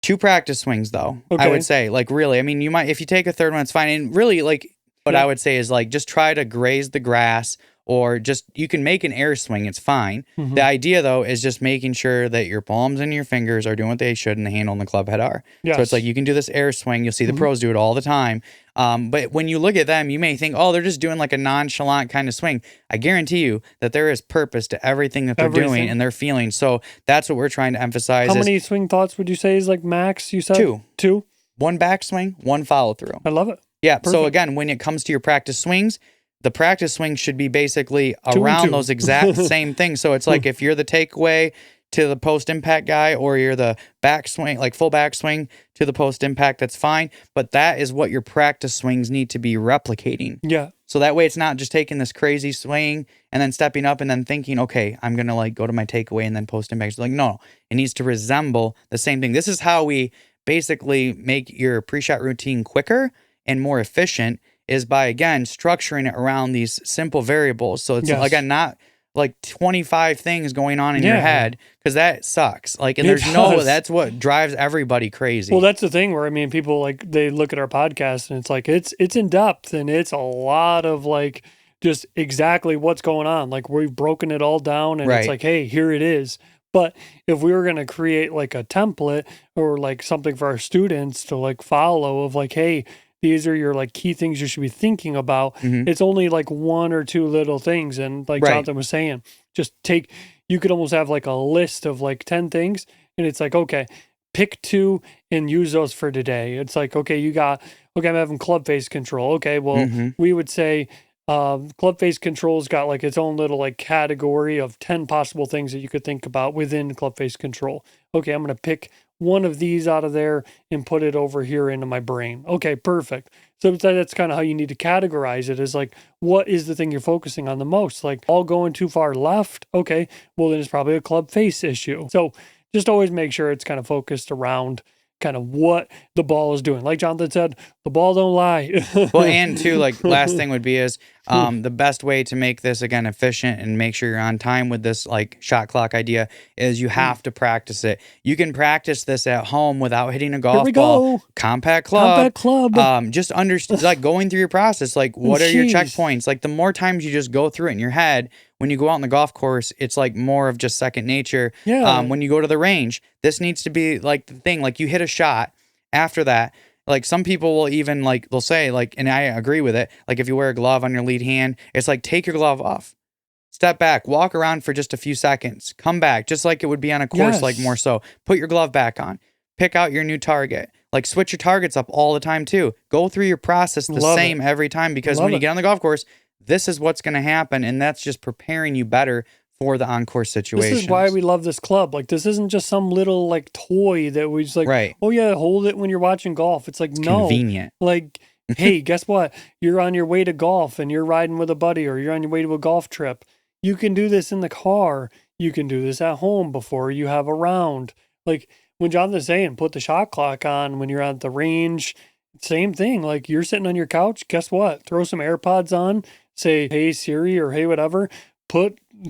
2 practice swings though. I Okay. would say like really. I mean, you might if you take a third one, it's fine. And really like what I would say is like just try to graze the grass or just you can make an air swing. It's fine. The idea though is just making sure that your palms and your fingers are doing what they should and the handle and the club head are. So it's Yes. like you can do this air swing. You'll see the pros do it all the time. But when you look at them, you may think, oh, they're just doing like a nonchalant kind of swing. I guarantee you that there is purpose to everything that they're doing and they're feeling. So that's what we're trying to emphasize. How many swing thoughts would you say is like max? You said 2. 2. 1 backswing, 1 follow through. I love it. Yeah. So Perfect. again, when it comes to your practice swings, the practice swing should be basically 2 and around 2. those exact same things. So it's like if you're the takeaway to the post impact guy or you're the backswing, like full backswing to the post impact, that's fine. But that is what your practice swings need to be replicating. Yeah. So that way it's not just taking this crazy swing and then stepping up and then thinking, okay, I'm going to like go to my takeaway and then post impact. Like, no, it needs to resemble the same thing. This is how we basically make your pre-shot routine quicker and more efficient is by, again, structuring it around these simple variables. So it's, again, not like 25 things going on in your head because that sucks. Like, and that's what drives everybody crazy. Well, that's the thing where, I mean, people like, they look at our podcast and it's like, it's in depth and it's a lot of like, just exactly what's going on. Like we've broken it all down and it's like, hey, here it is. But if we were going to create like a template or like something for our students to like follow of like, hey, these are your like key things you should be thinking about. It's only like 1 or 2 little things. And like Jonathan was saying, just you could almost have like a list of like 10 things. And it's like, okay, pick 2 and use those for today. It's like, okay, I'm having club face control. Okay, well, we would say club face control's got like its own little like category of 10 possible things that you could think about within club face control. Okay, I'm going to pick one of these out of there and put it over here into my brain. Okay, perfect. So that's kind of how you need to categorize it is like, what is the thing you're focusing on the most? Like all going too far left. Okay, well then it's probably a club face issue. So just always make sure it's kind of focused around kind of what the ball is doing. Like Jonathan said, the ball don't lie. Well, and too, like last thing would be is the best way to make this again efficient and make sure you're on time with this like shot clock idea is you have to practice it. You can practice this at home without hitting a golf ball. Compact club. Just like going through your process. Like what are your checkpoints? Like the more times you just go through it in your head, when you go out on the golf course, it's like more of just second nature. When you go to the range, this needs to be like the thing. Like you hit a shot after that. Like some people will even like, they'll say like, and I agree with it. Like if you wear a glove on your lead hand, it's like, take your glove off, step back, walk around for just a few seconds, come back, just like it would be on a course, like more so. Put your glove back on, pick out your new target. Like switch your targets up all the time too. Go through your process the same every time, because when you get on the golf course, this is what's going to happen, and that's just preparing you better for the on-course situation. This is why we love this club. Like this isn't just some little like toy that we just like, oh yeah, hold it when you're watching golf. It's like, no, convenient. Like, hey, guess what? You're on your way to golf and you're riding with a buddy, or you're on your way to a golf trip. You can do this in the car. You can do this at home before you have a round. Like when Jonathan's saying, put the shot clock on when you're at the range. Same thing. Like you're sitting on your couch. Guess what? Throw some AirPods on. Say, hey Siri, or hey whatever.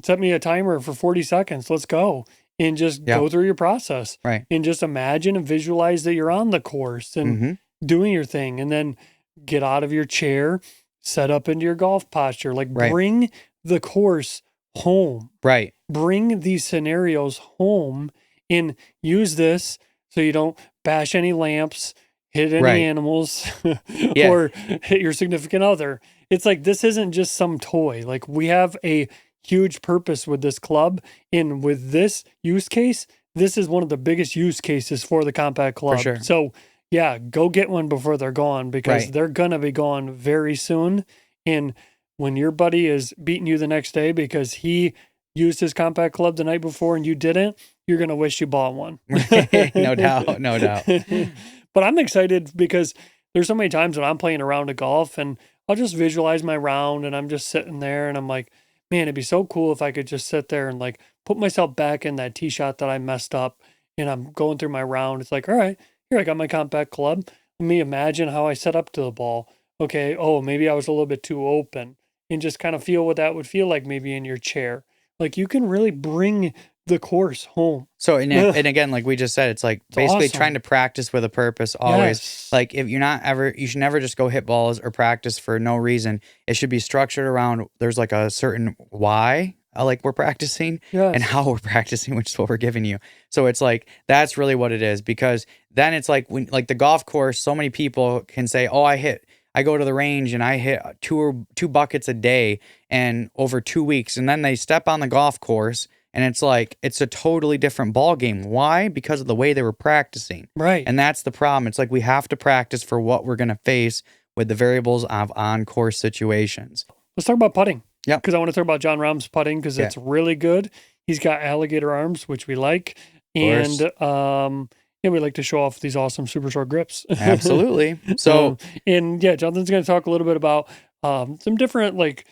Set me a timer for 40 seconds. Let's go. And just go through your process. Right. And just imagine and visualize that you're on the course and doing your thing. And then get out of your chair, set up into your golf posture. Like bring the course home. Right. Bring these scenarios home and use this so you don't bash any lamps, hit any animals, or hit your significant other. It's like, this isn't just some toy. Like we have a huge purpose with this club. And with this use case, this is one of the biggest use cases for the Compact Club. For sure. So yeah, go get one before they're gone, because they're going to be gone very soon. And when your buddy is beating you the next day because he used his Compact Club the night before and you didn't, you're going to wish you bought one. No doubt. No doubt. But I'm excited because there's so many times when I'm playing a round of golf and I'll just visualize my round and I'm just sitting there and I'm like, man, it'd be so cool if I could just sit there and like put myself back in that tee shot that I messed up, and I'm going through my round. It's like, all right, here I got my Compact Club. Let me imagine how I set up to the ball. Okay, oh, maybe I was a little bit too open, and just kind of feel what that would feel like maybe in your chair. Like you can really bring the course home. So, and again, like we just said, it's like basically trying to practice with a purpose always. Like if you should never just go hit balls or practice for no reason. It should be structured around, there's like a certain why, like we're practicing and how we're practicing, which is what we're giving you. So it's like, that's really what it is, because then it's like when, like the golf course, so many people can say, oh, I go to the range and I hit two buckets a day and over 2 weeks. And then they step on the golf course and it's like, it's a totally different ball game. Why? Because of the way they were practicing. Right. And that's the problem. It's like we have to practice for what we're going to face with the variables of on-course situations. Let's talk about putting. Yeah. Because I want to talk about Jon Rahm's putting, because it's really good. He's got alligator arms, which we like. And we like to show off these awesome super short grips. Absolutely. So, Jonathan's going to talk a little bit about some different like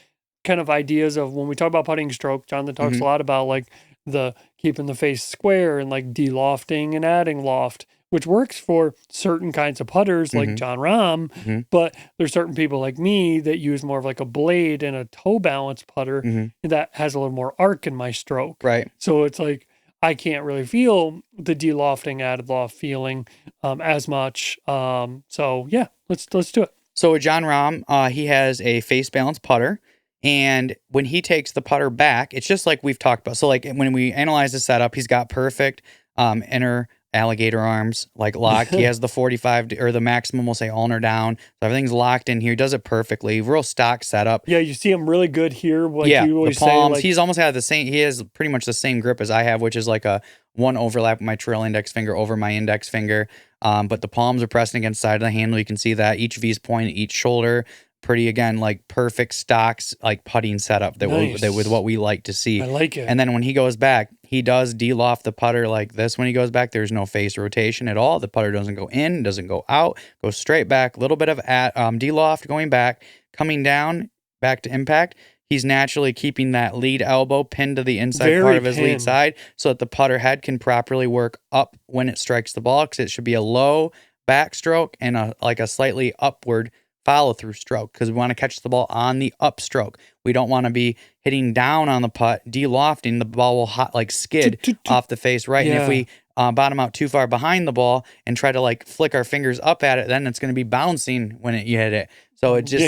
kind of ideas of when we talk about putting stroke. Jonathan talks a lot about like the keeping the face square and like de-lofting and adding loft, which works for certain kinds of putters like Jon Rahm, but there's certain people like me that use more of like a blade and a toe balance putter that has a little more arc in my stroke. Right. So it's like I can't really feel the de-lofting, added loft feeling as much. So yeah, let's do it. So with Jon Rahm, he has a face balance putter. And when he takes the putter back, it's just like we've talked about. So like when we analyze the setup, he's got perfect inner alligator arms, like locked. He has the 45 or the maximum, we'll say ulnar down. So everything's locked in here. He does it perfectly. Real stock setup. Yeah, you see him really good here. Like you always the palms. Say, like, he's almost had the same. He has pretty much the same grip as I have, which is like a one overlap with my trail index finger over my index finger. But the palms are pressing against the side of the handle. You can see that each V's point, each shoulder. Pretty, again, like perfect stocks, like putting setup that with what we like to see. I like it. And then when he goes back, he does de-loft the putter like this. When he goes back, there's no face rotation at all. The putter doesn't go in, doesn't go out, goes straight back. A little bit of de-loft going back, coming down, back to impact. He's naturally keeping that lead elbow pinned to the inside part of his lead side so that the putter head can properly work up when it strikes the ball, because it should be a low backstroke and a slightly upward follow-through stroke, because we want to catch the ball on the upstroke. We don't want to be hitting down on the putt, de-lofting. The ball will skid off the face, right? Yeah. And if we bottom out too far behind the ball and try to like flick our fingers up at it, then it's going to be bouncing when you hit it. So it just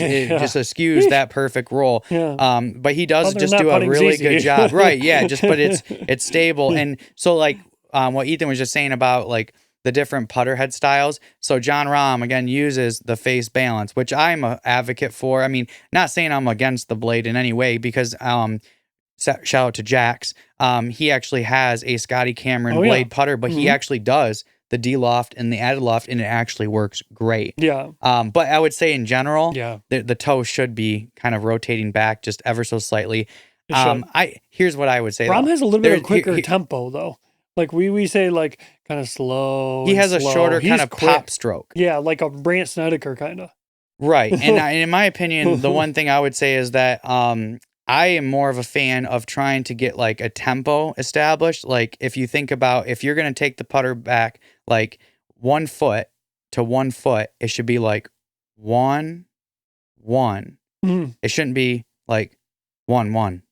eschews that perfect roll. Yeah. But he does just do a really good job, right? Yeah. But it's stable, and so like what Ethan was just saying about like the different putter head styles. So Jon Rahm, again, uses the face balance, which I'm an advocate for. I mean, not saying I'm against the blade in any way, because shout out to Jax. He actually has a Scotty Cameron blade putter, but he actually does the D-loft and the added loft, and it actually works great. Yeah. But I would say in general, Yeah. the toe should be kind of rotating back just ever so slightly. It should. Here's what I would say. Rahm though. has a little bit of quicker tempo though. Like we say like kind of slow. He has a shorter kind of quick. pop stroke. Yeah, like a Brant Snedeker kind of. Right. And in my opinion, the one thing I would say is that I am more of a fan of trying to get like a tempo established. Like if you think about, if you're going to take the putter back like 1 foot to 1 foot, it should be like 1, 1. It shouldn't be like 1, 1.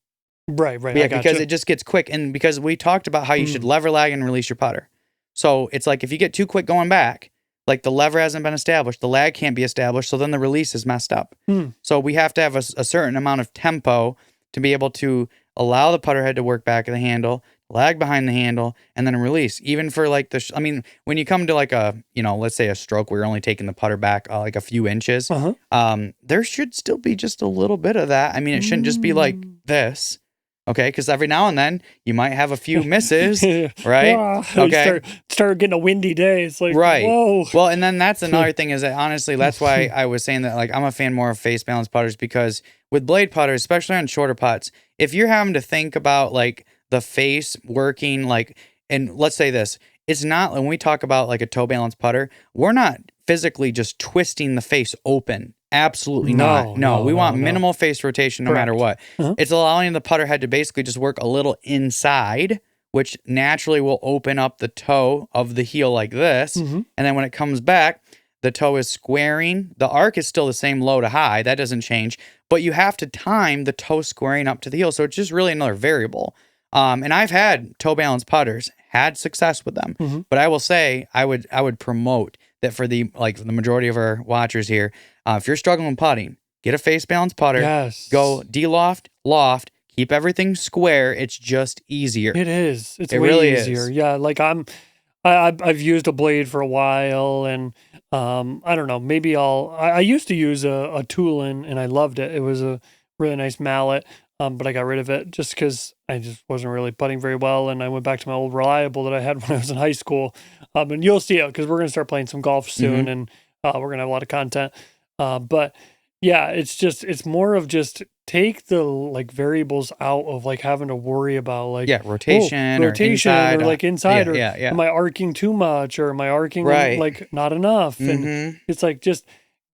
Right. Yeah, because it just gets quick. And because we talked about how you should lever lag and release your putter. So it's like if you get too quick going back, like the lever hasn't been established, the lag can't be established, so then the release is messed up. So we have to have a certain amount of tempo to be able to allow the putter head to work back of the handle, lag behind the handle, and then release. Even for like I mean, when you come to like a, let's say a stroke where you're only taking the putter back like a few inches, there should still be just a little bit of that. I mean, it shouldn't just be like this. Okay, because every now and then you might have a few misses, right? Okay, start getting a windy day. It's like, right. Whoa. Well, and then that's another thing is that honestly, that's why I was saying that like I'm a fan more of face balance putters, because with blade putters, especially on shorter putts, if you're having to think about like the face working, like, and let's say this, it's not, when we talk about like a toe balance putter, we're not physically just twisting the face open. Absolutely not. No, we want minimal face rotation no matter what. It's allowing the putter head to basically just work a little inside, which naturally will open up the toe of the heel like this. And then when it comes back, the toe is squaring. The arc is still the same low to high. That doesn't change. But you have to time the toe squaring up to the heel. So it's just really another variable. And I've had toe balance putters, had success with them. But I will say, I would promote that for the majority of our watchers here, if you're struggling with putting, get a face balance putter. Yes. Go D-loft, loft, keep everything square. It's just easier. It is. It's It way really easier. is. Yeah, like I've used a blade for a while, and I don't know, maybe I used to use a Tulin, and I loved it. It was a really nice mallet, but I got rid of it just because I just wasn't really putting very well, and I went back to my old Reliable that I had when I was in high school. And you'll see it because we're going to start playing some golf soon, and we're going to have a lot of content. But yeah, it's more of just take the like variables out of like having to worry about like rotation or inside, or like inside, or yeah. am I arcing too much, or am I arcing like not enough? And it's like just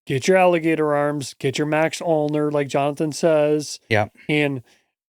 get your alligator arms, get your Max Ulner, like Jonathan says. Yeah. And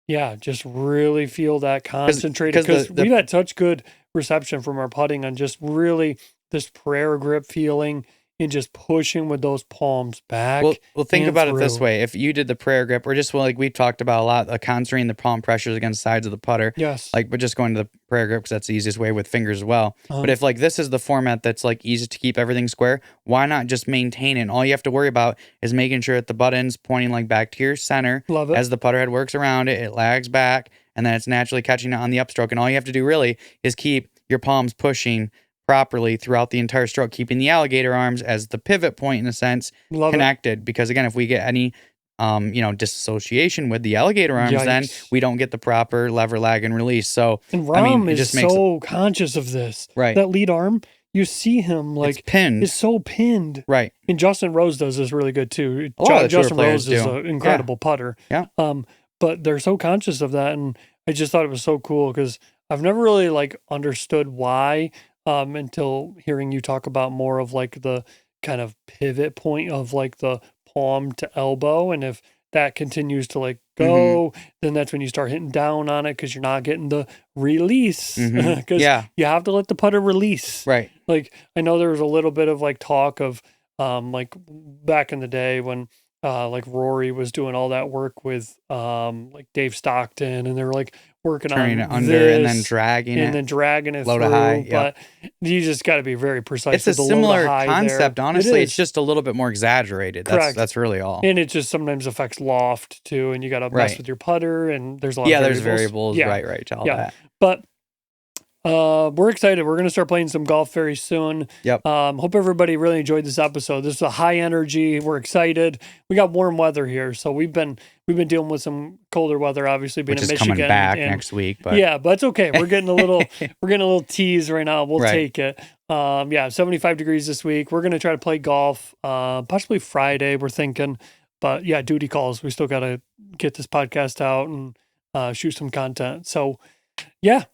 yeah, just really feel that concentrated, because we've had such good reception from our putting on just really this prayer grip feeling and just pushing with those palms back. Well, think about it this way. If you did the prayer grip, or just like we talked about a lot, concentrating the palm pressures against sides of the putter. Yes. But just going to the prayer grip because that's the easiest way with fingers as well. But if like this is the format that's like easy to keep everything square, why not just maintain it? And all you have to worry about is making sure that the butt end's pointing like back to your center. Love it. As the putter head works around it, it lags back, and then it's naturally catching it on the upstroke. And all you have to do really is keep your palms pushing properly throughout the entire stroke, keeping the alligator arms as the pivot point in a sense connected. Because again, if we get any dissociation with the alligator arms, then we don't get the proper lever, lag, and release. So and Rahm is so conscious of this. Right. That lead arm, you see him like it's pinned. Is so pinned. Right. And Justin Rose does this really good too. Justin Rose is an incredible putter. Yeah. But they're so conscious of that, and I just thought it was so cool because I've never really like understood why. Until hearing you talk about more of like the kind of pivot point of like the palm to elbow. And if that continues to like go, then that's when you start hitting down on it because you're not getting the release. Because you have to let the putter release. Right. Like I know there was a little bit of like talk of like back in the day when like Rory was doing all that work with like Dave Stockton, and they were like working turning on it under and then dragging it low to high. But you just got to be very precise. It's a similar concept, honestly. It's just a little bit more exaggerated. Correct. That's really all. And it just sometimes affects loft too, and you got to mess with your putter, and there's a lot of variables. Right, to all that. But We're excited. We're going to start playing some golf very soon. Yep. Hope everybody really enjoyed this episode. This is a high energy. We're excited. We got warm weather here, so we've been dealing with some colder weather, obviously being Which in is Michigan. coming back and, next week, but yeah, but it's okay. We're getting a little tease right now. We'll Right. take it. 75 degrees this week. We're going to try to play golf, possibly Friday, we're thinking. But yeah, duty calls. We still got to get this podcast out and shoot some content. So yeah,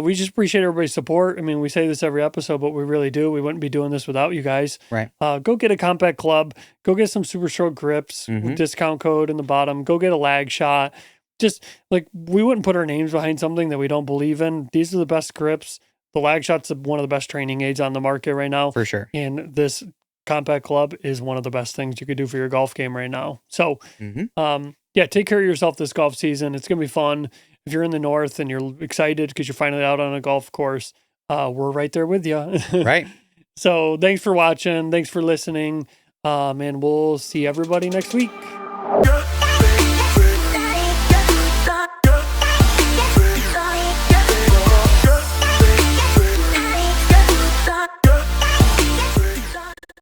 we just appreciate everybody's support. I mean, we say this every episode, but we really do. We wouldn't be doing this without you guys. Right. Go get a compact club. Go get some Super Stroke grips Mhm. with discount code in the bottom. Go get a Lagshot. Just like we wouldn't put our names behind something that we don't believe in. These are the best grips. The Lagshot's one of the best training aids on the market right now. for sure. And this compact club is one of the best things you could do for your golf game right now. So, Mhm. yeah, take care of yourself this golf season. It's going to be fun. If you're in the north and you're excited because you're finally out on a golf course, we're right there with you. Right. So thanks for watching. Thanks for listening. And we'll see everybody next week.